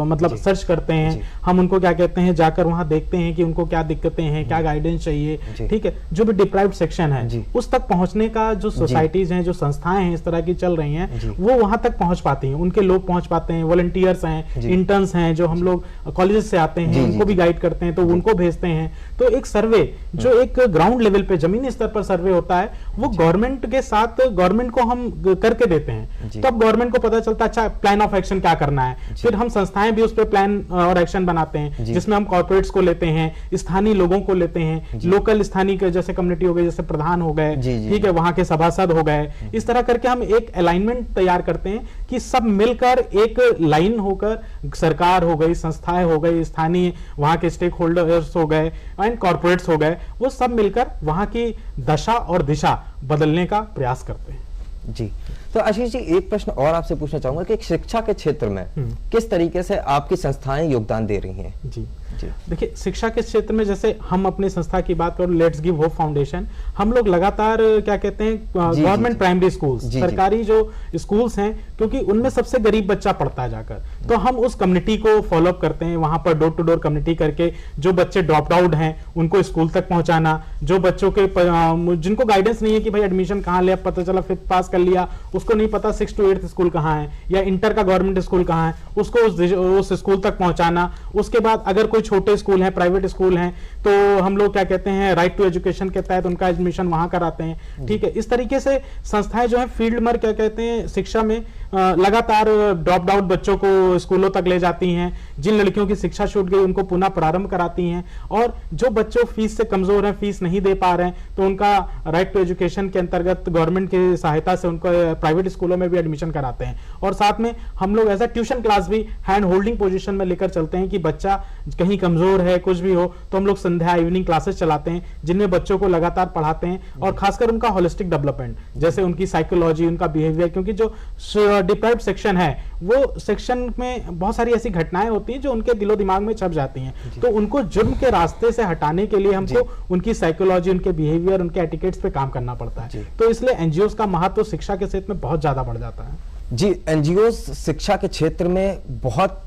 मतलब सर्च करते हैं, हम उनको क्या कहते हैं जाकर वहां देखते हैं कि उनको क्या दिक्कतें हैं, क्या गाइडेंस चाहिए, ठीक है, जो भी डिप्राइव्ड सेक्शन है उस तक पहुंचने का जो सोसाइटीज हैं, जो संस्थाएं हैं इस तरह की चल रही हैं, वो वहां तक पहुंच पाती हैं, उनके लोग पहुंच पाते हैं, वॉलंटियर्स हैं, इंटर्न्स हैं, जो हम लोग कॉलेज से आते हैं उनको भी गाइड करते हैं, तो उनको भेजते हैं। तो एक सर्वे जो एक ग्राउंड लेवल पे जमीनी स्तर पर सर्वे होता है, वो गवर्नमेंट के साथ गवर्नमेंट को हम करके देते हैं, तब गवर्नमेंट को पता चलता है अच्छा प्लान ऑफ एक्शन क्या करना है। फिर हम संस्थाएं भी उस पर प्लान और एक्शन बनाते हैं, जिसमें हम कॉर्पोरेट्स को लेते हैं, स्थानीय लोगों को लेते हैं, लोकल स्थानीय के जैसे कम्युनिटी हो गए, जैसे प्रधान हो गए, ठीक है, वहां के सभासद हो गए, इस तरह करके हम एक अलाइनमेंट तैयार करते हैं कि सब मिलकर एक लाइन होकर, सरकार हो गई, संस्थाएं हो गई, स्थानीय वहां के स्टेक होल्डर्स हो गए एंड कॉर्पोरेट्स हो गए, वो सब मिलकर वहां की दशा और दिशा बदलने का प्रयास करते हैं। जी। तो आशीष जी, एक प्रश्न और आपसे पूछना चाहूंगा कि शिक्षा के क्षेत्र में किस तरीके से आपकी संस्थाएं योगदान दे रही हैं? जी देखिए, शिक्षा के क्षेत्र में जैसे हम अपनी संस्था की बात करें, लेट्स गिव होप फाउंडेशन, हम लोग लगातार क्या कहते हैं गवर्नमेंट प्राइमरी स्कूल्स, सरकारी जो स्कूल्स हैं, क्योंकि उनमें सबसे गरीब बच्चा पढ़ता है जाकर, तो हम उस कम्युनिटी को फॉलोअप करते हैं, वहां पर डोर टू डोर कम्युनिटी करके जो बच्चे ड्रॉप आउट हैं उनको स्कूल तक पहुंचाना, जो बच्चों के जिनको गाइडेंस नहीं है कि भाई एडमिशन कहाँ ले, पता चला 5th पास कर लिया, उसको नहीं पता 6th to 8th स्कूल कहाँ है या इंटर का गवर्नमेंट स्कूल कहाँ है, उसको उस स्कूल तक पहुंचाना। उसके बाद अगर कोई छोटे स्कूल हैं, प्राइवेट स्कूल हैं, तो हम लोग क्या कहते हैं राइट टू एजुकेशन के तहत उनका एडमिशन वहां कराते हैं, ठीक है। इस तरीके से संस्थाएं जो है फील्ड में क्या कहते हैं शिक्षा में लगातार ड्रॉप आउट बच्चों को स्कूलों तक ले जाती हैं, जिन लड़कियों की शिक्षा छूट गई उनको पुनः प्रारंभ कराती हैं, और जो बच्चों फीस से कमजोर हैं, फीस नहीं दे पा रहे हैं, तो उनका राइट टू एजुकेशन के अंतर्गत गवर्नमेंट की सहायता से उनको प्राइवेट स्कूलों में भी एडमिशन कराते हैं। और साथ में हम लोग एज अ ट्यूशन क्लास भी हैंड होल्डिंग पोजीशन में लेकर चलते हैं कि बच्चा कहीं कहीं कमजोर है, कुछ भी हो, तो हम लोग संध्या इवनिंग क्लासेस चलाते हैं जिनमें बच्चों को लगातार पढ़ाते हैं, और खासकर उनका होलिस्टिक डेवलपमेंट, जैसे उनकी साइकोलॉजी, उनका बिहेवियर, क्योंकि जो डिप्राइव्ड सेक्शन है वो सेक्शन में बहुत सारी ऐसी घटनाएं होती हैं जो उनके दिलो दिमाग में छप जाती हैं, तो उनको जुर्म के रास्ते से हटाने के लिए हमको उनकी साइकोलॉजी, उनके बिहेवियर, उनके एटिकेट्स पे काम करना पड़ता है। तो इसलिए एनजीओ का महत्व शिक्षा के क्षेत्र में बहुत ज्यादा बढ़ जाता है। जी, एनजीओ शिक्षा के क्षेत्र में बहुत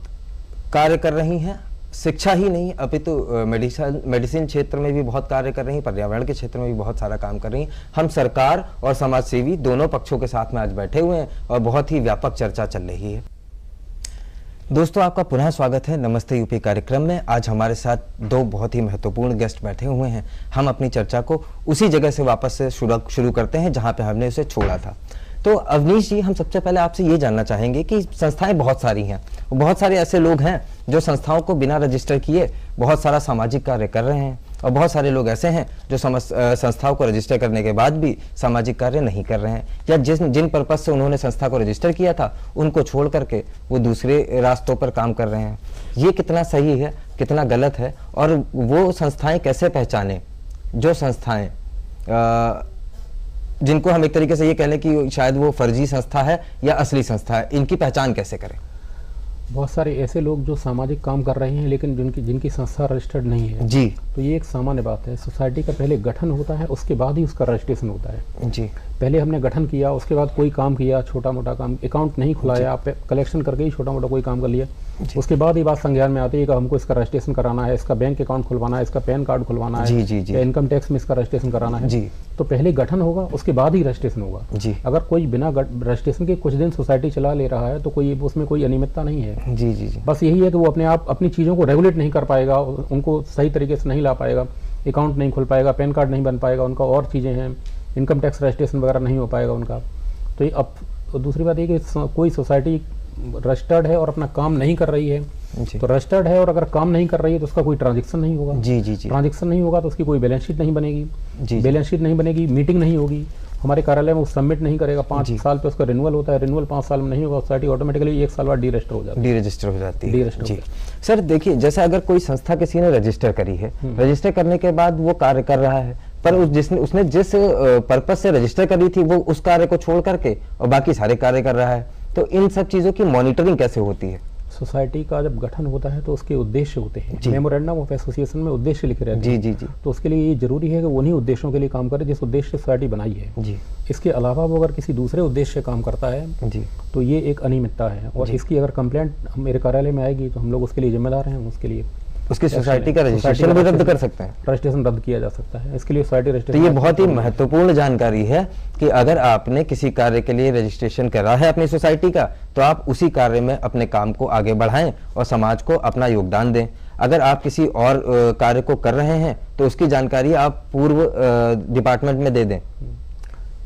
कार्य कर रही हैं। शिक्षा ही नहीं, अपितु मेडिसिन क्षेत्र में भी बहुत कार्य कर रही हैं, पर्यावरण के क्षेत्र में भी बहुत सारा काम कर रही हैं। हम सरकार और समाज सेवी दोनों पक्षों के साथ में आज बैठे हुए हैं और बहुत ही व्यापक चर्चा चल रही है। दोस्तों, आपका पुनः स्वागत है नमस्ते यूपी कार्यक्रम में। आज हमारे साथ दो बहुत ही महत्वपूर्ण गेस्ट बैठे हुए हैं। हम अपनी चर्चा को उसी जगह से वापस से शुरू करते हैं जहां पे हमने उसे छोड़ा था। तो अवनीश जी, हम सबसे पहले आपसे ये जानना चाहेंगे कि संस्थाएं बहुत सारी हैं, बहुत सारे ऐसे लोग हैं जो संस्थाओं को बिना रजिस्टर किए बहुत सारा सामाजिक कार्य कर रहे हैं, और बहुत सारे लोग ऐसे हैं जो संस्थाओं को रजिस्टर करने के बाद भी सामाजिक कार्य नहीं कर रहे हैं, या जिन पर्पज से उन्होंने संस्था को रजिस्टर किया था उनको छोड़ करके वो दूसरे रास्तों पर काम कर रहे हैं। ये कितना सही है, कितना गलत है, और वो संस्थाएं कैसे पहचाने जो संस्थाएं जिनको हम एक तरीके से ये कह लें कि शायद वो फर्जी संस्था है या असली संस्था है, इनकी पहचान कैसे करें? बहुत सारे ऐसे लोग जो सामाजिक काम कर रहे हैं लेकिन जिनकी संस्था रजिस्टर्ड नहीं है जी, तो ये एक सामान्य बात है। सोसाइटी का पहले गठन होता है, उसके बाद ही उसका रजिस्ट्रेशन होता है। जी, पहले हमने गठन किया, उसके बाद कोई काम किया, छोटा मोटा काम, अकाउंट नहीं खुलाया, आप कलेक्शन करके ही छोटा मोटा कोई काम कर लिया, उसके बाद ये बात संज्ञान में आती है कि हमको इसका रजिस्ट्रेशन कराना है, इसका बैंक अकाउंट खुलवाना है, इसका पैन कार्ड खुलवाना है, या इनकम टैक्स में इसका रजिस्ट्रेशन कराना है। तो पहले गठन होगा, उसके बाद ही रजिस्ट्रेशन होगा। अगर कोई बिना रजिस्ट्रेशन के कुछ दिन सोसाइटी चला ले रहा है तो कोई उसमें कोई अनियमितता नहीं है। जी जी जी, बस यही है कि वो अपने आप अपनी चीज़ों को रेगुलेट नहीं कर पाएगा, उनको सही तरीके से नहीं ला पाएगा, अकाउंट नहीं खुल पाएगा, पैन कार्ड नहीं बन पाएगा, उनका और चीज़ें हैं, इनकम टैक्स रजिस्ट्रेशन वगैरह नहीं हो पाएगा उनका। तो ये अब दूसरी बात ये कि कोई सोसाइटी रजिस्टर्ड है और अपना काम नहीं कर रही है, तो रजिस्टर्ड है और अगर काम नहीं कर रही है तो उसका कोई ट्रांजेक्शन नहीं होगा। जी जी जी, ट्रांजेक्शन नहीं होगा तो उसकी कोई बैलेंस शीट नहीं बनेगी, बैलेंस शीट नहीं बनेगी, मीटिंग नहीं होगी, हमारे कार्यालय में वो सबमिट नहीं करेगा, 5 साल पे उसका रिन्यूअल होता है, रिन्यूअल 5 साल में नहीं होगा, सोसाइटी ऑटोमेटिकली 1 साल बाद डीरजिस्टर हो जाती है। जी सर, देखिए, जैसे अगर कोई संस्था किसी ने रजिस्टर करी है, रजिस्टर करने के बाद वो कार्य कर रहा है, पर उसने जिस पर्पज से रजिस्टर करी थी वो उस कार्य को छोड़ करके और बाकी सारे कार्य कर रहा है, तो इन सब चीजों की मॉनिटरिंग कैसे होती है? सोसाइटी का जब गठन होता है तो उसके उद्देश्य होते हैं, मेमोरेंडम ऑफ एसोसिएशन में उद्देश्य लिखे रहते हैं। जी जी, तो उसके लिए ये जरूरी है कि वो उन्हीं उद्देश्यों के लिए काम करे जिस उद्देश्य से सोसाइटी बनाई है। जी, इसके अलावा वो अगर किसी दूसरे उद्देश्य से काम करता है जी, तो ये एक अनियमितता है, और इसकी अगर कंप्लेंट मेरे कार्यालय में आएगी तो हम लोग उसके लिए जिम्मेदार हैं, उसके लिए उसकी सोसाइटी का रजिस्ट्रेशन भी रद्द कर सकते हैं, रजिस्ट्रेशन रद्द किया जा सकता है। इसके लिए सोसाइटी रजिस्ट्रेशन, तो ये बहुत ही महत्वपूर्ण जानकारी है कि अगर आपने किसी कार्य के लिए रजिस्ट्रेशन करा है अपनी सोसाइटी का, तो आप उसी कार्य में अपने काम को आगे बढ़ाएं और समाज को अपना योगदान दें। अगर आप किसी और कार्य को कर रहे हैं तो उसकी जानकारी आप पूर्व डिपार्टमेंट में दे दें,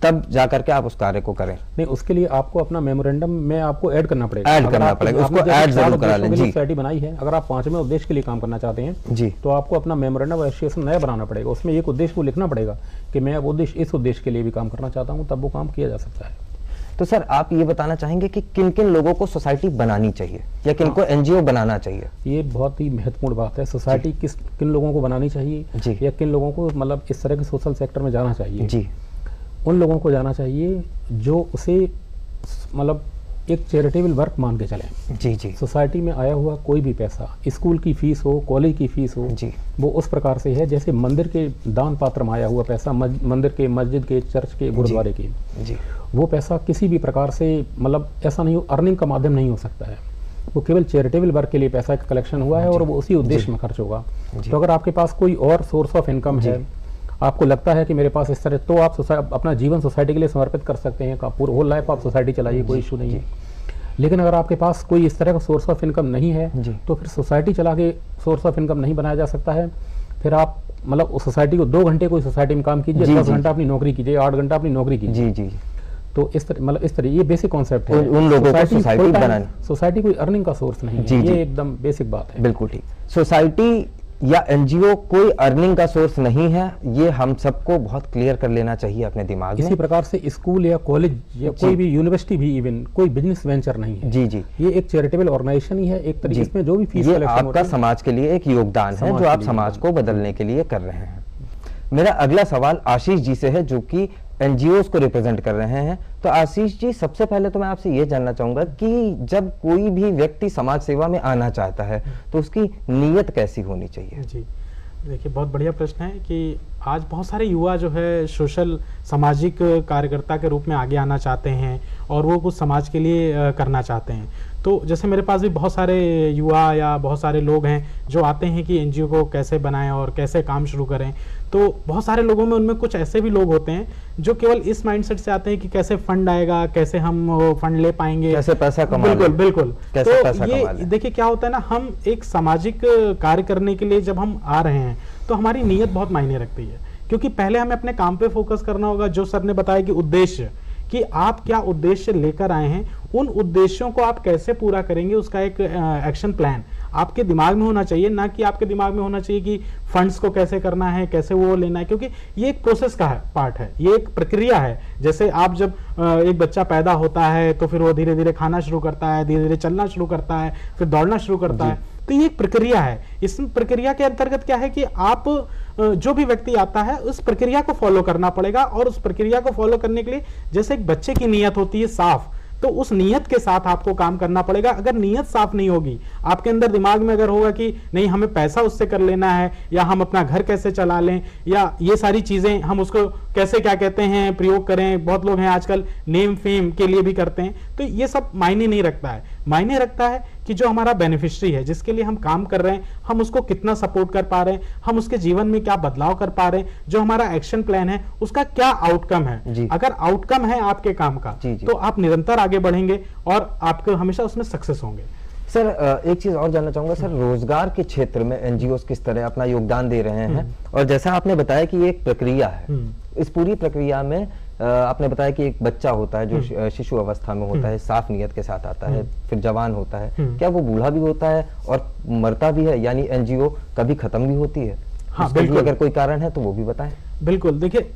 तब जाकर के आप उस कार्य को करें। नहीं, उसके लिए आपको अपना मेमोरेंडम में आपको ऐड करना पड़ेगा, उसको ऐड जरूर करा लें। जी, सोसाइटी बनाई है, अगर आप 5वें उद्देश्य के लिए काम करना चाहते हैं जी, तो आपको अपना मेमोरेंडम एसोसिएशन नया बनाना पड़ेगा। उसमें एक उद्देश्य को लिखना पड़ेगा कि मैं अब उद्देश्य इस उद्देश्य के लिए भी काम करना चाहता हूँ, तब वो काम किया जा सकता है। तो सर, आप ये बताना चाहेंगे कि किन किन लोगों को सोसाइटी बनानी चाहिए या किन को एनजीओ बनाना चाहिए? ये बहुत ही महत्वपूर्ण बात है। सोसाइटी किन लोगों को बनानी चाहिए या किन लोगों को मतलब इस तरह के सोशल सेक्टर में जाना चाहिए? जी, उन लोगों को जाना चाहिए जो उसे मतलब एक चैरिटेबल वर्क मान के चलें। जी जी, सोसाइटी में आया हुआ कोई भी पैसा, स्कूल की फीस हो, कॉलेज की फीस हो, जी, वो उस प्रकार से है जैसे मंदिर के दान पात्र में आया हुआ पैसा, मंदिर के, मस्जिद के, चर्च के, गुरुद्वारे के, जी, वो पैसा किसी भी प्रकार से मतलब ऐसा नहीं हो, अर्निंग का माध्यम नहीं हो सकता है। वो केवल चैरिटेबल वर्क के लिए पैसा का कलेक्शन हुआ है और वो उसी उद्देश्य में खर्च होगा। तो अगर आपके पास कोई और सोर्स ऑफ इनकम है, आपको लगता है कि मेरे पास इस तरह, तो आप अपना जीवन सोसाइटी के लिए समर्पित कर सकते हैं, पूरा होल लाइफ आप सोसाइटी चलाइए, कोई इशू नहीं है। लेकिन अगर आपके पास कोई इस तरह का सोर्स ऑफ इनकम नहीं है तो फिर सोसाइटी चला के सोर्स ऑफ इनकम नहीं बनाया जा सकता है। फिर आप मतलब उस सोसाइटी को 2 घंटे कोई सोसाइटी में काम कीजिए, 10 घंटा अपनी नौकरी कीजिए, 8 घंटा अपनी नौकरी कीजिए। जी जी, तो इस तरह मतलब इस तरह ये बेसिक कॉन्सेप्ट है। उन लोगों को सोसाइटी बनानी, सोसाइटी कोई अर्निंग का सोर्स नहीं है, ये एकदम बेसिक बात है। बिल्कुल ठीक। सोसाइटी या एनजीओ कोई अर्निंग का सोर्स नहीं है, ये हम सबको बहुत क्लियर कर लेना चाहिए अपने दिमाग इसी में। प्रकार से स्कूल या कॉलेज या कोई भी यूनिवर्सिटी भी इवन कोई बिजनेस वेंचर नहीं है। जी जी, ये एक चैरिटेबल ऑर्गेनाइजेशन ही है एक तरीके से, जो भी फीस ये कलेक्शन होती आपका है, समाज के लिए एक योगदान है समाज जो के आप लिए समाज को बदलने के लिए कर रहे हैं। मेरा अगला सवाल आशीष जी से है जो कि एनजीओज को रिप्रेजेंट कर रहे हैं। तो आशीष जी, सबसे पहले तो मैं आपसे ये जानना चाहूंगा कि जब कोई भी व्यक्ति समाज सेवा में आना चाहता है तो उसकी नीयत कैसी होनी चाहिए? जी, देखिए बहुत बढ़िया प्रश्न है कि आज बहुत सारे युवा जो है सोशल सामाजिक कार्यकर्ता के रूप में आगे आना चाहते हैं और वो कुछ समाज के लिए करना चाहते हैं। तो जैसे मेरे पास भी बहुत सारे युवा या बहुत सारे लोग हैं जो आते हैं कि एनजीओ को कैसे बनाएं और कैसे काम शुरू करें। तो बहुत सारे लोगों में उनमें कुछ ऐसे भी लोग होते हैं जो केवल इस माइंडसेट से आते हैं कि कैसे फंड आएगा, कैसे हम फंड ले पाएंगे, कैसे पैसा कमा बिल्कुल लें। बिल्कुल। कैसे तो पैसा कमा ये लें। देखिए क्या होता है ना, हम एक सामाजिक कार्य करने के लिए जब हम आ रहे हैं तो हमारी नीयत बहुत मायने रखती है, क्योंकि पहले हमें अपने काम पे फोकस करना होगा। जो सर ने बताया कि उद्देश्य, कि आप क्या उद्देश्य लेकर आए हैं, उन उद्देश्यों को आप कैसे पूरा करेंगे, उसका एक एक्शन प्लान आपके दिमाग में होना चाहिए। ना कि आपके दिमाग में होना चाहिए कि फंड्स को कैसे करना है, कैसे वो लेना है, क्योंकि ये एक प्रोसेस का पार्ट है, ये एक प्रक्रिया है। जैसे आप जब एक बच्चा पैदा होता है तो फिर वो धीरे धीरे खाना शुरू करता है, धीरे धीरे चलना शुरू करता है, फिर दौड़ना शुरू करता है। तो ये एक प्रक्रिया है। इस प्रक्रिया के अंतर्गत क्या है कि आप जो भी व्यक्ति आता है उस प्रक्रिया को फॉलो करना पड़ेगा, और उस प्रक्रिया को फॉलो करने के लिए जैसे एक बच्चे की नीयत होती है साफ, तो उस नीयत के साथ आपको काम करना पड़ेगा। अगर नीयत साफ नहीं होगी, आपके अंदर दिमाग में अगर होगा कि नहीं हमें पैसा उससे कर लेना है, या हम अपना घर कैसे चला लें, या ये सारी चीजें हम उसको कैसे क्या कहते हैं प्रयोग करें, बहुत लोग हैं आजकल नेम फेम के लिए भी करते हैं, तो ये सब मायने नहीं रखता है। मायने रखता है कि जो हमारा बेनिफिशियरी है, जिसके लिए हम काम कर रहे हैं, हम उसको कितना सपोर्ट कर पा रहे हैं, हम उसके जीवन में क्या बदलाव कर पा रहे हैं, जो हमारा एक्शन प्लान है उसका क्या आउटकम है। अगर आउटकम है आपके काम का तो आप निरंतर आगे बढ़ेंगे और आपको हमेशा उसमें सक्सेस होंगे। सर एक चीज और जानना चाहूंगा सर, रोजगार के क्षेत्र में एनजीओ किस तरह अपना योगदान दे रहे हैं? और जैसा आपने बताया कि ये एक प्रक्रिया है, इस पूरी प्रक्रिया में आपने बताया कि एक बच्चा होता है जो शिशु अवस्था में होता है, साफ नियत के साथ आता है, फिर जवान होता है, क्या वो बूढ़ा भी होता है और मरता भी है? यानी एनजीओ कभी खत्म भी होती है? हाँ बिल्कुल, अगर कोई कारण है तो वो भी बताएं। बिल्कुल, देखिए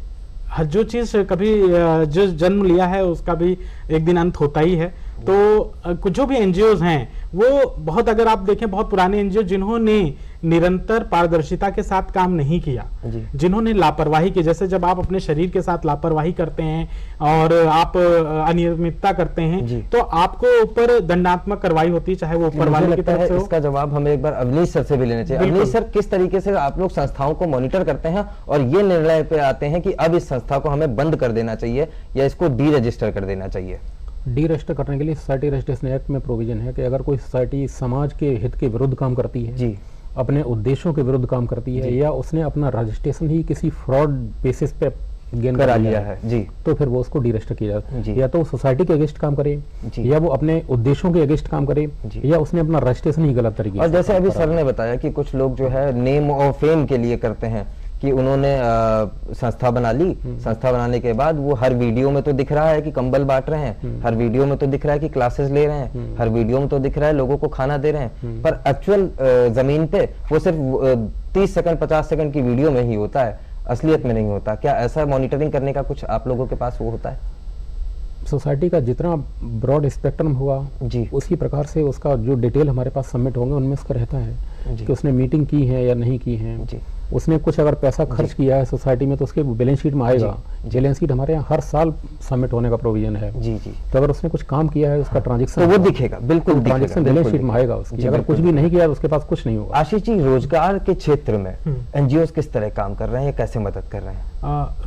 जो चीज कभी जो जन्म लिया है उसका भी एक दिन अंत होता ही है। तो जो भी एनजीओज हैं वो बहुत, अगर आप देखें बहुत पुराने एनजीओ जिन्होंने निरंतर पारदर्शिता के साथ काम नहीं किया, जिन्होंने लापरवाही की, जैसे जब आप अपने शरीर के साथ लापरवाही करते हैं और आप अनियमितता करते हैं तो आपको ऊपर दंडात्मक कार्रवाई होती है, चाहे वो ऊपर वाले की तरफ से हो। इसका जवाब हमें एक बार अवनीश सर से भी लेना चाहिए। अवनीश सर, किस तरीके से आप लोग संस्थाओं को मॉनिटर करते हैं और ये निर्णय पे आते हैं कि अब इस संस्था को हमें बंद कर देना चाहिए या इसको डी रजिस्टर कर देना चाहिए? डी रजिस्टर करने के लिए सोसाइटी रजिस्ट्रेशन एक्ट में प्रोविजन है कि अगर कोई सोसाइटी समाज के हित के विरुद्ध काम करती है, अपने उद्देश्यों के विरुद्ध काम करती है, या उसने अपना रजिस्ट्रेशन ही किसी फ्रॉड बेसिस पे गेन करा लिया है तो फिर वो उसको डी रजिस्टर किया जाए। या तो सोसाइटी के अगेंस्ट काम करे, या वो अपने उद्देश्यों के अगेंस्ट काम करे, या उसने अपना रजिस्ट्रेशन ही गलत तरीके से। और जैसे अभी सर ने बताया कि कुछ लोग जो है नेम और फेम के लिए करते हैं कि उन्होंने संस्था बना ली, संस्था बनाने के बाद वो हर वीडियो में तो दिख रहा है कि कंबल बांट रहे हैं, हर वीडियो में तो दिख रहा है कि क्लासेस ले रहे हैं, हर वीडियो में तो दिख रहा है लोगों को खाना दे रहे हैं, पर एक्चुअल जमीन पे वो सिर्फ 30 सेकंड 50 सेकंड की वीडियो में ही होता है, असलियत में नहीं होता। क्या ऐसा मॉनिटरिंग करने का कुछ आप लोगों के पास वो होता है? सोसाइटी का जितना ब्रॉड स्पेक्ट्रम होगा उसी प्रकार से उसका जो डिटेल हमारे पास सबमिट होंगे उनमें उसका रहता है कि उसने मीटिंग की है या नहीं की है, उसने कुछ अगर पैसा खर्च किया है सोसाइटी में तो उसके बैलेंस शीट में आएगा। बैलेंस शीट हमारे यहाँ हर साल सबमिट होने का प्रोविजन है। तो अगर उसने कुछ काम किया है उसका ट्रांजेक्शन तो वो दिखेगा, बिल्कुल ट्रांजेक्शन बैलेंस शीट में आएगा उसकी। अगर कुछ भी नहीं किया तो उसके पास कुछ नहीं होगा। आशीष जी, रोजगार के क्षेत्र में एनजीओ किस तरह काम कर रहे हैं, कैसे मदद कर रहे हैं?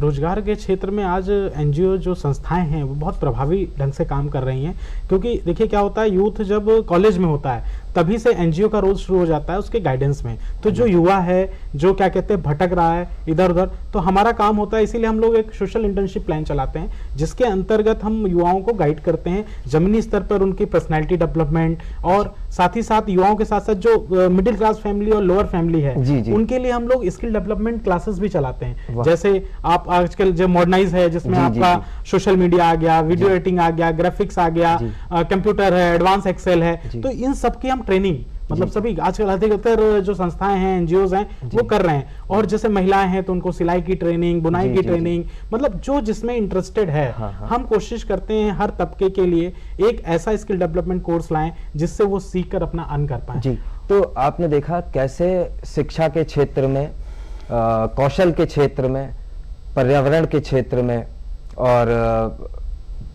रोजगार के क्षेत्र में आज एनजीओ जो संस्थाएं हैं वो बहुत प्रभावी ढंग से काम कर रही हैं, क्योंकि देखिए क्या होता है, यूथ जब कॉलेज में होता है तभी से एनजीओ का रोल शुरू हो जाता है उसके गाइडेंस में। तो जो युवा है जो क्या कहते हैं भटक रहा है इधर उधर, तो हमारा काम होता है, इसीलिए हम लोग एक सोशल इंटर्नशिप प्लान चलाते हैं जिसके अंतर्गत हम युवाओं को गाइड करते हैं जमीनी स्तर पर उनकी पर्सनैलिटी डेवलपमेंट, और साथ ही साथ युवाओं के साथ साथ जो मिडिल क्लास फैमिली और लोअर फैमिली है उनके लिए हम लोग स्किल डेवलपमेंट क्लासेस भी चलाते हैं। जैसे आप आजकल जो मॉडर्नाइज है जिसमें आपका सोशल मीडिया आ गया, वीडियो एडिटिंग आ गया, ग्राफिक्स आ गया, कंप्यूटर है, एडवांस एक्सेल है, तो इन सब की हम ट्रेनिंग मतलब सभी आजकल अधिकतर जो संस्थाएं हैं, एनजीओज हैं, वो कर रहे हैं। और जैसे महिलाएं हैं तो उनको सिलाई की ट्रेनिंग, बुनाई की ट्रेनिंग, मतलब जो जिसमें इंटरेस्टेड है, हम कोशिश करते हैं हर तबके के लिए एक ऐसा स्किल डेवलपमेंट कोर्स लाएं जिससे वो सीख कर अपना अर्न कर पाए। जी, तो आपने देखा कैसे शिक्षा के क्षेत्र में, कौशल के क्षेत्र में, पर्यावरण के क्षेत्र में और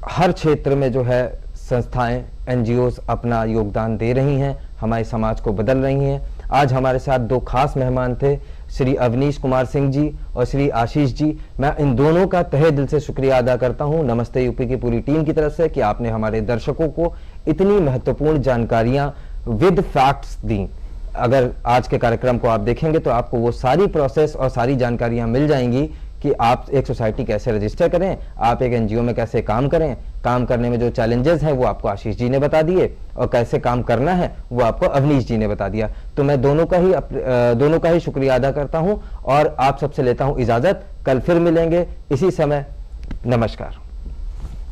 हर क्षेत्र में जो है संस्थाएं, एनजीओज अपना योगदान दे रही हैं, हमारे समाज को बदल रही हैं। आज हमारे साथ दो खास मेहमान थे, श्री अवनीश कुमार सिंह जी और श्री आशीष जी। मैं इन दोनों का तहे दिल से शुक्रिया अदा करता हूं नमस्ते यूपी की पूरी टीम की तरफ से कि आपने हमारे दर्शकों को इतनी महत्वपूर्ण जानकारियां विद फैक्ट्स दी। अगर आज के कार्यक्रम को आप देखेंगे तो आपको वो सारी प्रोसेस और सारी जानकारियां मिल जाएंगी कि आप एक सोसाइटी कैसे रजिस्टर करें, आप एक एनजीओ में कैसे काम करें, काम करने में जो चैलेंजेस हैं वो आपको आशीष जी ने बता दिए और कैसे काम करना है वो आपको अवनीश जी ने बता दिया। तो मैं दोनों का ही शुक्रिया अदा करता हूं और आप सबसे लेता हूं इजाजत। कल फिर मिलेंगे इसी समय। नमस्कार।